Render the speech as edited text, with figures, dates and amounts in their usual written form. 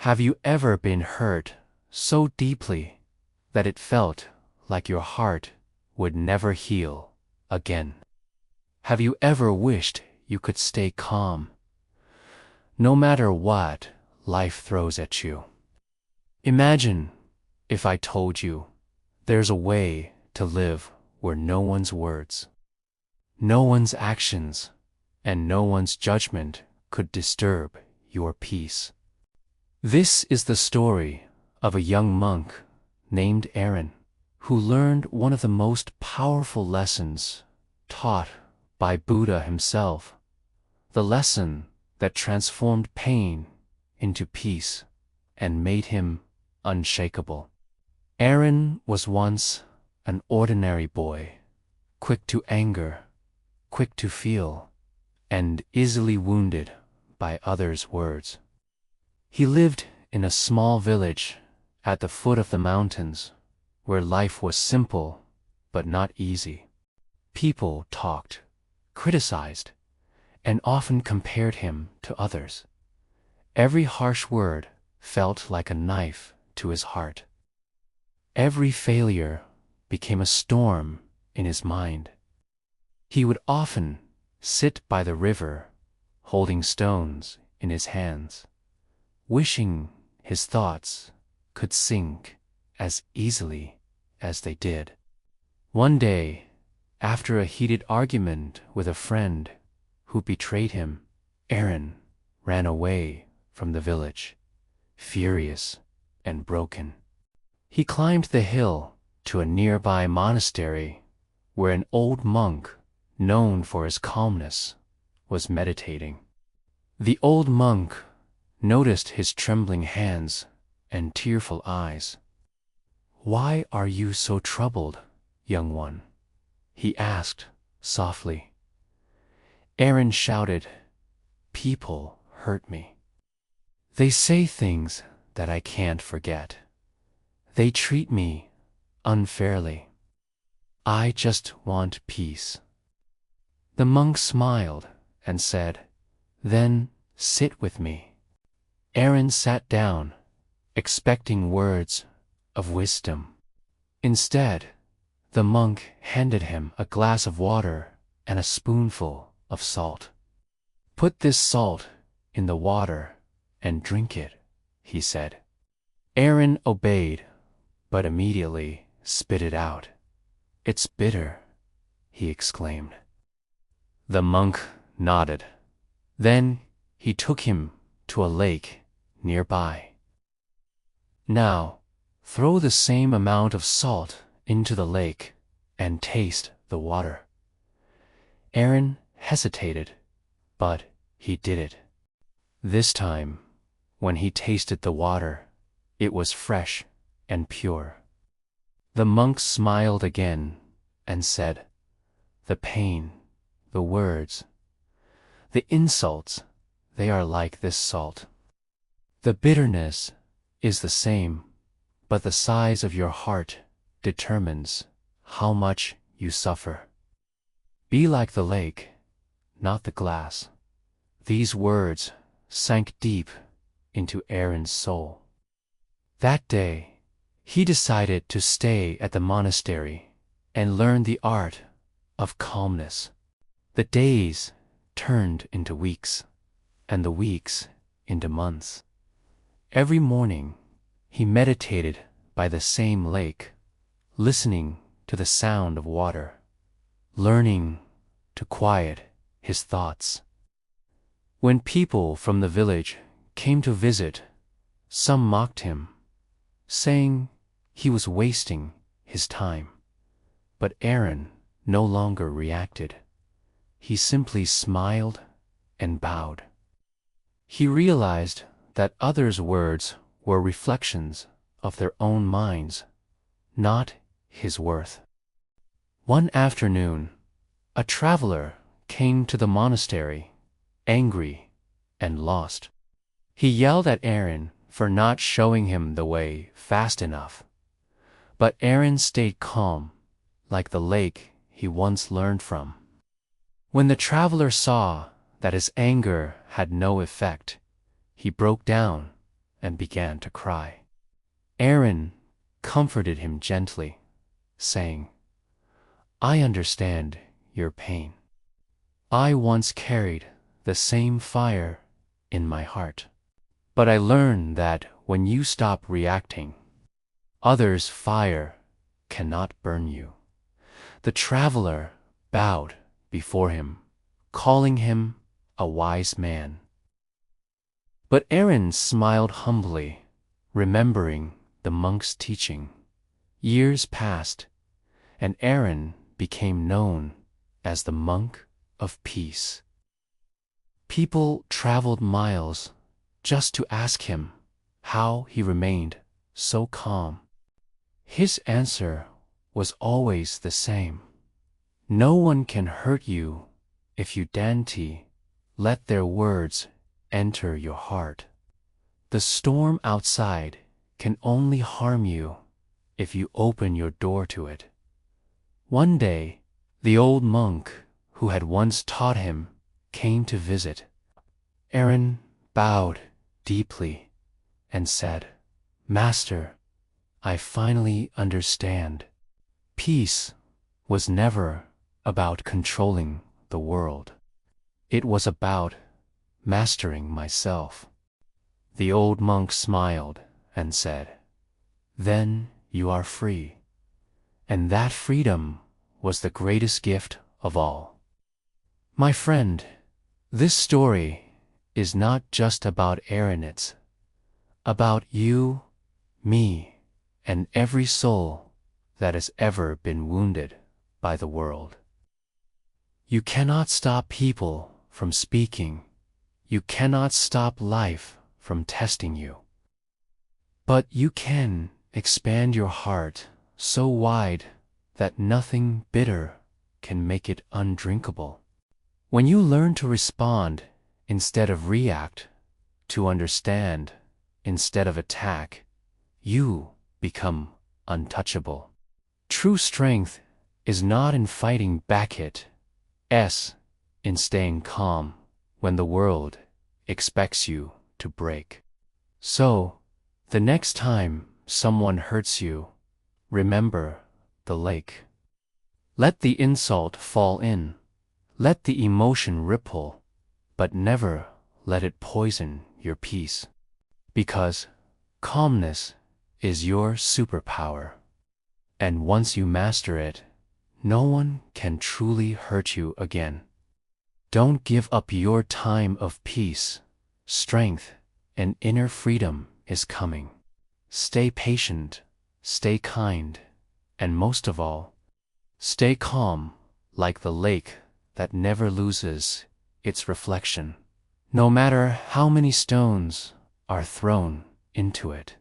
Have you ever been hurt so deeply that it felt like your heart would never heal again? Have you ever wished you could stay calm, no matter what life throws at you? Imagine if I told you there's a way to live where no one's words, no one's actions, and no one's judgment could disturb your peace. This is the story of a young monk named Aaron, who learned one of the most powerful lessons taught by Buddha himself, the lesson that transformed pain into peace and made him unshakable. Aaron was once an ordinary boy, quick to anger, quick to feel, and easily wounded by others' words. He lived in a small village at the foot of the mountains, where life was simple but not easy. People talked, criticized, and often compared him to others. Every harsh word felt like a knife to his heart. Every failure became a storm in his mind. He would often sit by the river, holding stones in his hands, wishing his thoughts could sink as easily as they did. One day, after a heated argument with a friend who betrayed him, Aaron ran away from the village, furious and broken. He climbed the hill to a nearby monastery where an old monk, known for his calmness, was meditating. The old monk noticed his trembling hands and tearful eyes. "Why are you so troubled, young one?" he asked softly. Aaron shouted, "People hurt me. They say things that I can't forget. They treat me unfairly. I just want peace." The monk smiled and said, "Then sit with me." Aaron sat down, expecting words of wisdom. Instead, the monk handed him a glass of water and a spoonful of salt. "Put this salt in the water and drink it," he said. Aaron obeyed, but immediately spit it out. "It's bitter," he exclaimed. The monk nodded. Then he took him to a lake nearby. "Now, throw the same amount of salt into the lake and taste the water." Aaron hesitated, but he did it. This time, when he tasted the water, it was fresh and pure. The monk smiled again and said, "The pain, the words, the insults, they are like this salt. The bitterness is the same, but the size of your heart determines how much you suffer. Be like the lake, not the glass." These words sank deep into Aaron's soul. That day, he decided to stay at the monastery and learn the art of calmness. The days turned into weeks, and the weeks into months. Every morning, he meditated by the same lake, listening to the sound of water, learning to quiet his thoughts. When people from the village came to visit, some mocked him, saying he was wasting his time. But Aaron no longer reacted. He simply smiled and bowed. He realized that others' words were reflections of their own minds, not his worth. One afternoon, a traveler came to the monastery, angry and lost. He yelled at Aaron for not showing him the way fast enough. But Aaron stayed calm, like the lake he once learned from. When the traveler saw that his anger had no effect, he broke down and began to cry. Aaron comforted him gently, saying, "I understand your pain. I once carried the same fire in my heart. But I learned that when you stop reacting, others' fire cannot burn you." The traveler bowed before him, calling him a wise man. But Aaron smiled humbly, remembering the monk's teaching. Years passed, and Aaron became known as the monk of peace. People traveled miles just to ask him how he remained so calm. His answer was always the same: "No one can hurt you if you dainty let their words enter your heart. The storm outside can only harm you if you open your door to it." One day, the old monk who had once taught him came to visit. Aaron bowed deeply and said, "Master, I finally understand. Peace was never about controlling the world. It was about mastering myself." The old monk smiled and said, "Then you are free." And that freedom was the greatest gift of all. My friend, this story is not just about Aaron, it's about you, me, and every soul that has ever been wounded by the world. You cannot stop people from speaking. You cannot stop life from testing you. But you can expand your heart so wide that nothing bitter can make it undrinkable. When you learn to respond instead of react, to understand instead of attack, you become untouchable. True strength is not in fighting back, it's in staying calm when the world expects you to break. So, the next time someone hurts you, remember the lake. Let the insult fall in, let the emotion ripple, but never let it poison your peace. Because calmness is your superpower. And once you master it, no one can truly hurt you again. Don't give up your time of peace. Strength and inner freedom is coming. Stay patient, stay kind, and most of all, stay calm like the lake that never loses its reflection, no matter how many stones are thrown into it.